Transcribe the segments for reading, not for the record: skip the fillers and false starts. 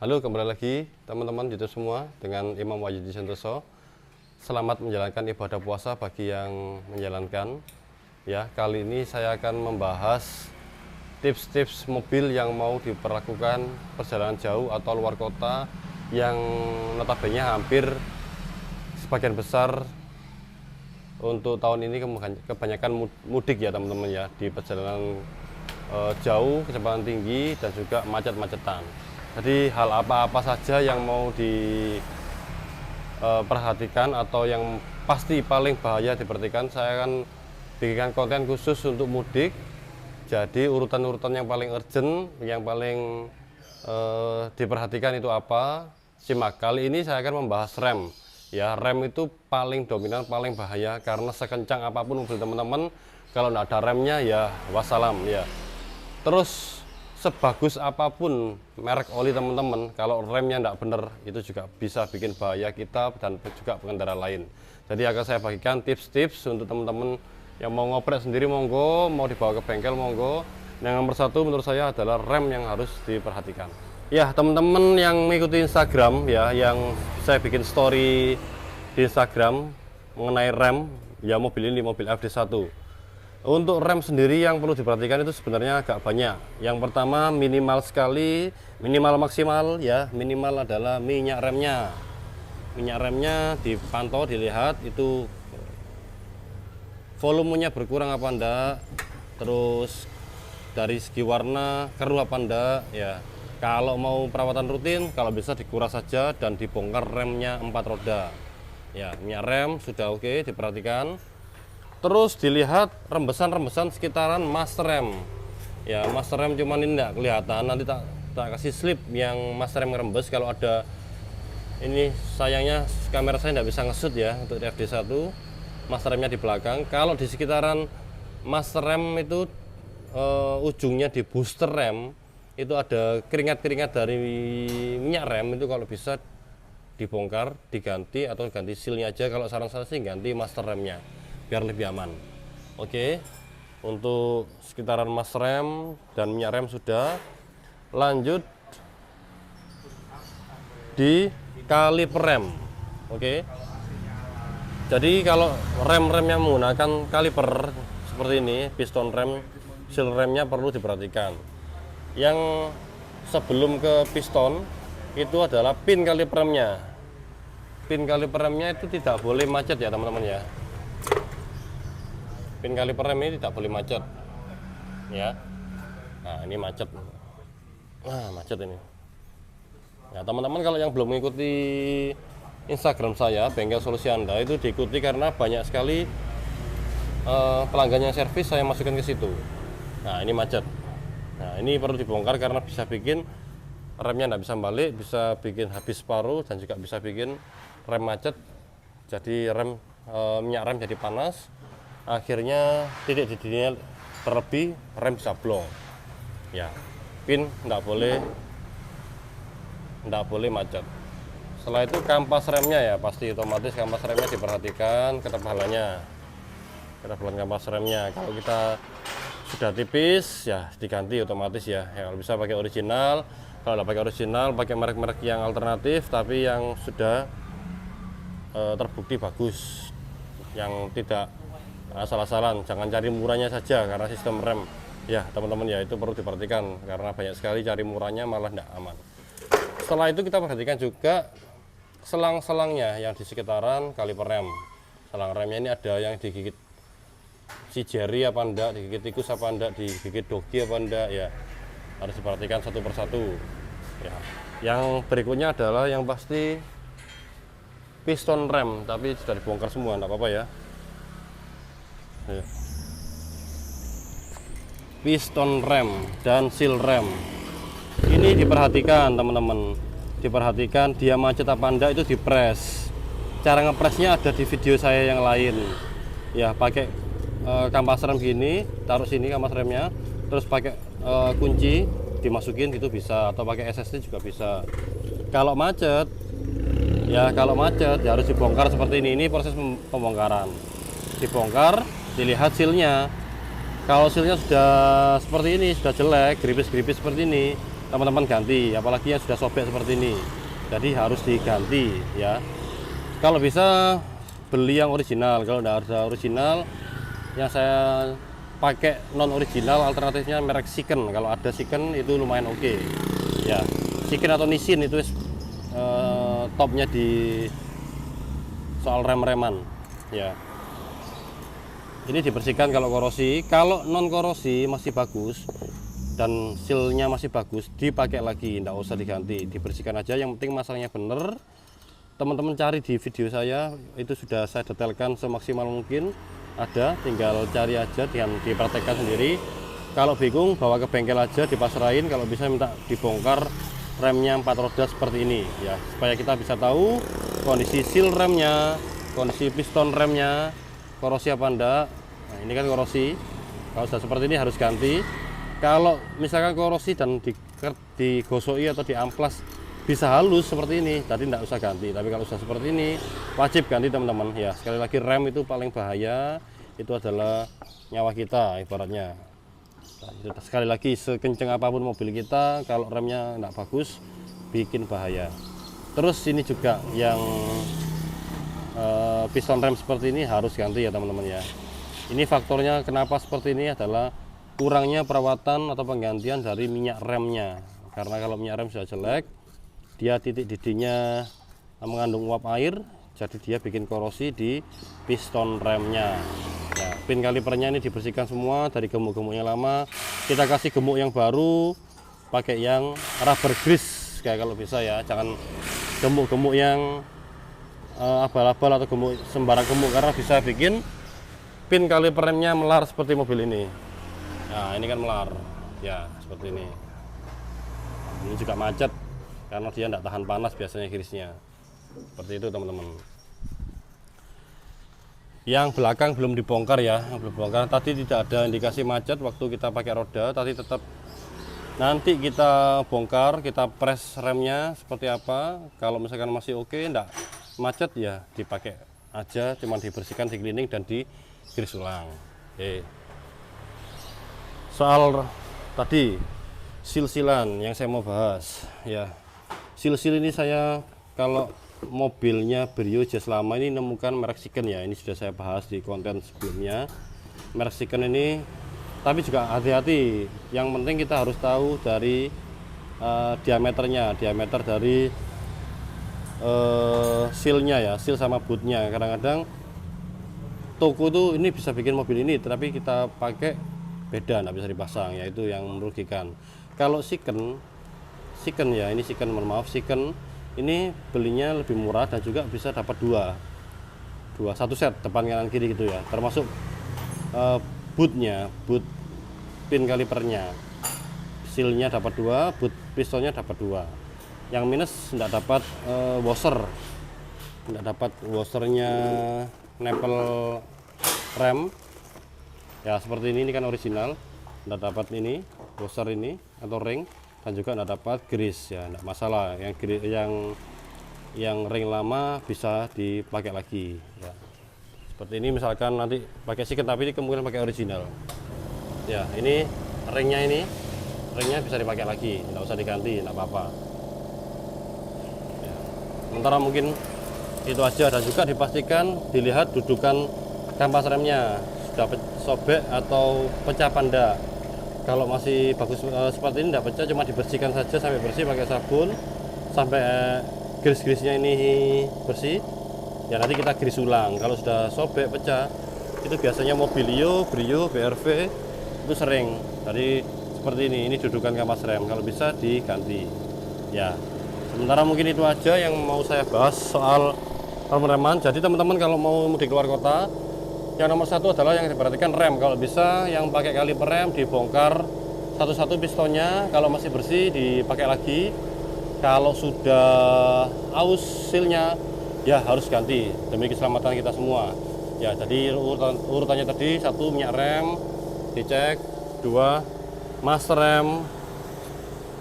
Halo, kembali lagi teman-teman YouTube semua dengan Imam Wahyudi Santoso. Selamat menjalankan ibadah puasa bagi yang menjalankan. Ya, kali ini saya akan membahas tips-tips mobil yang mau diperlakukan perjalanan jauh atau luar kota yang notabene hampir sebagian besar untuk tahun ini kebanyakan mudik ya teman-teman ya, di perjalanan jauh, kecepatan tinggi dan juga macet-macetan. Jadi hal apa-apa saja yang mau diperhatikan atau yang pasti paling bahaya diperhatikan, saya akan bikin konten khusus untuk mudik. Jadi urutan-urutan yang paling urgent, yang paling diperhatikan itu apa? Simak. Kali ini saya akan membahas rem. Ya, rem itu paling dominan, paling bahaya karena sekencang apapun mobil teman-teman, kalau tidak ada remnya ya wassalam ya. Terus sebagus apapun merek oli teman-teman, kalau remnya tidak benar itu juga bisa bikin bahaya kita dan juga pengendara lain. Jadi akan saya bagikan tips-tips untuk teman-teman yang mau ngoprek sendiri monggo, mau dibawa ke bengkel monggo. Yang nomor satu menurut saya adalah rem yang harus diperhatikan. Ya teman-teman yang mengikuti Instagram ya, yang saya bikin story di Instagram mengenai rem ya, mobil ini mobil FD1. Untuk rem sendiri yang perlu diperhatikan itu sebenarnya agak banyak. Yang pertama minimal sekali, minimal maksimal ya, minimal adalah minyak remnya. Minyak remnya dipantau, dilihat itu volumenya berkurang apa enggak, terus dari segi warna keruh apa enggak ya. Kalau mau perawatan rutin, kalau bisa dikuras saja dan dibongkar remnya 4 roda. Ya, minyak rem sudah oke, diperhatikan. Terus dilihat rembesan-rembesan sekitaran master rem. Ya, master rem cuman ini enggak kelihatan. Nanti tak kasih slip yang master rem rembes. Kalau ada ini, sayangnya kamera saya enggak bisa ngesut ya untuk FD1. Master remnya di belakang. Kalau di sekitaran master rem itu ujungnya di booster rem, itu ada keringat-keringat dari minyak rem, itu kalau bisa dibongkar, diganti atau ganti sealnya aja. Kalau saran saya sih ganti master remnya biar lebih aman. Oke, untuk sekitaran master rem dan minyak rem sudah. Lanjut di kaliper rem. Oke, jadi kalau rem-remnya menggunakan kaliper seperti ini, piston rem, seal remnya perlu diperhatikan. Yang sebelum ke piston itu adalah pin kaliper remnya. Pin kaliper remnya itu tidak boleh macet ya teman-teman ya. Pin kaliper rem ini tidak boleh macet ya. Nah ini macet, macet ini ya teman-teman. Kalau yang belum mengikuti Instagram saya Bengkel Solusi Anda, itu diikuti karena banyak sekali pelanggan yang servis saya masukkan ke situ. Nah ini macet. Nah ini perlu dibongkar karena bisa bikin remnya tidak bisa balik, bisa bikin habis paruh dan juga bisa bikin rem macet. Jadi minyak rem jadi panas, akhirnya titik didihnya terlebih, rem bisa blong ya. Pin tidak boleh macet. Setelah itu kampas remnya ya, pasti otomatis kampas remnya diperhatikan ketebalan kampas remnya. Kalau kita sudah tipis ya diganti otomatis ya. Kalau bisa pakai original, kalau tidak pakai original pakai merek-merek yang alternatif tapi yang sudah terbukti bagus, yang tidak asal-asalan. Jangan cari murahnya saja karena sistem rem ya teman-teman ya, itu perlu diperhatikan karena banyak sekali cari murahnya malah tidak aman. Setelah itu kita perhatikan juga selang-selangnya yang di sekitaran kaliper rem. Selang remnya ini ada yang digigit si jari apa enggak, digigit tikus apa enggak, digigit dogi apa enggak ya, harus diperhatikan satu persatu ya. Yang berikutnya adalah yang pasti piston rem, tapi sudah dibongkar semua, enggak apa-apa ya. Piston rem dan seal rem ini diperhatikan teman-teman, diperhatikan dia macet apa enggak, itu dipres. Cara ngepresnya ada di video saya yang lain ya. Pakai kampas rem gini, taruh sini kampas remnya, terus pakai kunci dimasukin gitu bisa, atau pakai SSD juga bisa. Kalau macet ya, harus dibongkar seperti ini. Ini proses pembongkaran, dibongkar, dilihat sealnya. Kalau sealnya sudah seperti ini, sudah jelek, geripis-geripis seperti ini, teman-teman ganti, apalagi yang sudah sobek seperti ini. Jadi harus diganti ya. Kalau bisa beli yang original, kalau tidak ada original yang saya pakai non original, alternatifnya merek Shiken. Kalau ada Shiken itu lumayan oke ya. Shiken atau Nissin itu topnya di soal rem-reman ya. Ini dibersihkan kalau korosi. Kalau non korosi masih bagus dan sealnya masih bagus, dipakai lagi, tidak usah diganti, dibersihkan aja. Yang penting masalahnya bener. Teman-teman cari di video saya, itu sudah saya detailkan semaksimal mungkin. Ada, tinggal cari aja dan dipraktekkan sendiri. Kalau bingung, bawa ke bengkel aja, dipasrahin. Kalau bisa minta dibongkar remnya 4 roda seperti ini ya, supaya kita bisa tahu kondisi seal remnya, kondisi piston remnya korosi apa enggak. Nah, ini kan korosi. Kalau sudah seperti ini harus ganti. Kalau misalkan korosi dan digosoi atau diamplas bisa halus seperti ini, tadi tidak usah ganti. Tapi kalau sudah seperti ini wajib ganti teman-teman ya. Sekali lagi, rem itu paling bahaya, itu adalah nyawa kita ibaratnya. Nah, sekali lagi, sekenceng apapun mobil kita, kalau remnya tidak bagus bikin bahaya. Terus ini juga yang piston rem seperti ini harus ganti ya teman-teman ya. Ini faktornya kenapa seperti ini adalah kurangnya perawatan atau penggantian dari minyak remnya. Karena kalau minyak rem sudah jelek, dia titik didihnya mengandung uap air, jadi dia bikin korosi di piston remnya ya. Pin kalipernya ini dibersihkan semua dari gemuk-gemuknya lama, kita kasih gemuk yang baru, pakai yang rubber grease kayak kalau bisa ya. Jangan gemuk-gemuk yang abal-abal atau gemuk sembarang gemuk, karena bisa bikin pin kaliper remnya melar seperti mobil ini. Nah, ini kan melar ya seperti ini. Ini juga macet karena dia tidak tahan panas biasanya girisnya. Seperti itu teman-teman. Yang belakang belum dibongkar ya, belum dibongkar. Tadi tidak ada indikasi macet waktu kita pakai roda. Tadi tetap nanti kita bongkar, kita press remnya seperti apa. Kalau misalkan masih oke, enggak macet ya dipakai aja, cuman dibersihkan, di cleaning dan digiris ulang. Oke. Soal tadi sil-silan yang saya mau bahas ya. Sil-sil ini saya kalau mobilnya Brio Jazz lama ini nemukan merek Shiken ya. Ini sudah saya bahas di konten sebelumnya. Merek Shiken ini, tapi juga hati-hati. Yang penting kita harus tahu dari diameternya, diameter dari sealnya ya, seal sama bootnya. Kadang-kadang toko tuh ini bisa bikin mobil ini, tapi kita pakai beda, nggak bisa dipasang, yaitu yang merugikan. Kalau Shiken ya, ini Shiken, mohon maaf, Shiken ini belinya lebih murah dan juga bisa dapat satu set depan kanan kiri gitu ya, termasuk bootnya, boot pin kalipernya, sealnya dapat 2, boot pistonnya dapat 2. Yang minus tidak dapat washer, tidak dapat washernya nempel rem ya. Seperti ini kan original, tidak dapat ini washer ini atau ring, dan juga tidak dapat grease ya. Tidak masalah, yang ring lama bisa dipakai lagi ya. Seperti ini misalkan nanti pakai Shiken, tapi ini kemungkinan pakai original ya. Ini ringnya bisa dipakai lagi, tidak usah diganti, tidak apa-apa ya. Sementara mungkin itu aja, dan juga dipastikan dilihat dudukan kampas remnya sudah sobek atau pecah apa enggak. Kalau masih bagus seperti ini, tidak pecah, cuma dibersihkan saja sampai bersih pakai sabun, sampai gris-grisnya ini bersih ya. Nanti kita gris ulang. Kalau sudah sobek pecah, itu biasanya Mobilio, Brio, BRV itu sering. Tadi seperti ini dudukan kampas rem, kalau bisa diganti ya. Sementara mungkin itu aja yang mau saya bahas soal rem-reman. Jadi teman-teman kalau mau mudik keluar kota, yang nomor satu adalah yang diperhatikan rem. Kalau bisa yang pakai kaliper rem dibongkar satu-satu pistonnya, kalau masih bersih dipakai lagi. Kalau sudah aus sealnya ya harus ganti demi keselamatan kita semua ya. Jadi urutannya tadi: 1 minyak rem dicek, 2 master rem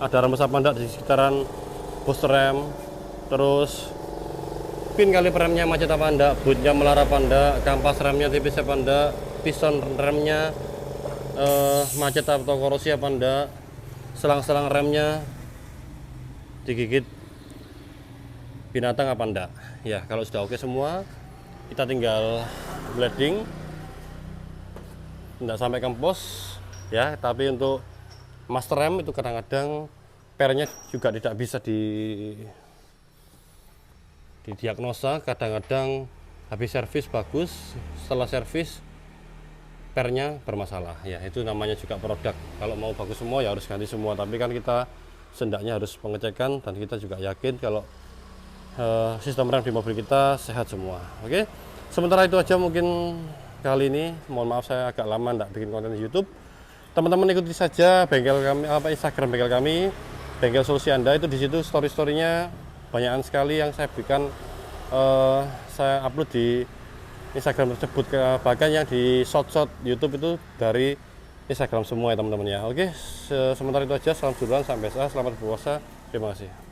ada rembes apa enggak di sekitaran booster rem, terus pin kaliper remnya macet apa enggak, bootnya melar apa enggak, kampas remnya tipis apa enggak, piston remnya macet atau korosi apa enggak, selang-selang remnya digigit binatang apa enggak. Ya, kalau sudah oke semua, kita tinggal blading, enggak sampai kempos ya. Tapi untuk master rem itu kadang-kadang pernya juga tidak bisa didiagnosa. Kadang-kadang habis servis bagus, setelah servis pernya bermasalah ya. Itu namanya juga produk. Kalau mau bagus semua ya harus ganti semua, tapi kan kita sendaknya harus pengecekan dan kita juga yakin kalau sistem rem di mobil kita sehat semua. Oke, sementara itu aja mungkin kali ini. Mohon maaf saya agak lama enggak bikin konten di YouTube. Teman-teman ikuti saja bengkel kami, Instagram bengkel kami, Bengkel Solusi Anda. Itu di situ story-storynya banyakan sekali yang saya berikan, saya upload di Instagram tersebut, bahkan yang di short YouTube itu dari Instagram semua ya teman-teman ya. Oke, sementara itu aja. Salam duluan, sampai jumpa, selamat berpuasa, terima kasih.